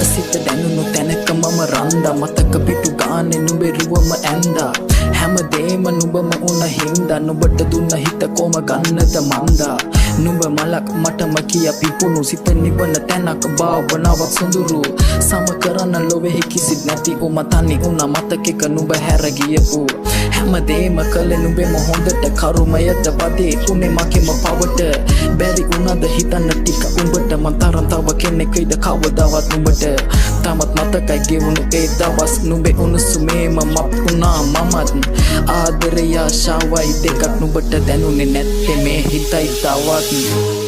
සිත දැනුණු තැනක මම රන්දා මතක පිටු ගානේ නුඹේ රුවම ඇන්දා හැමදේම නුඹම උන හින්දා නුඹට දුන්න හිත කොම ගන්නද මන්දා නුඹ මලක් මටම කිය පිපුණු සිත නිවන තැනක භාවනාවක් සොඳුරු සම කරන්න ලොවෙහි කිසිත් නැති උම තනි උන මතකෙක නුඹ හැර ගියපු හැමදේම කළේ නුඹෙම හොඳට කරුමයද වදේ උනේ මකෙම පවට බැරි උනද හිතන්න ටික උඹට මන් තරම් තව කෙනෙක්ද කවදාවත් නුඹට තමත් මතකයි ගෙවුණු ඒ දවස් නුඹේ උණුසුමේම මත් උනා මමත් ආදරය ආශාවයි දෙකක් නුඹට දැනුනේ නැත්තේ මේ හිතයි තවත්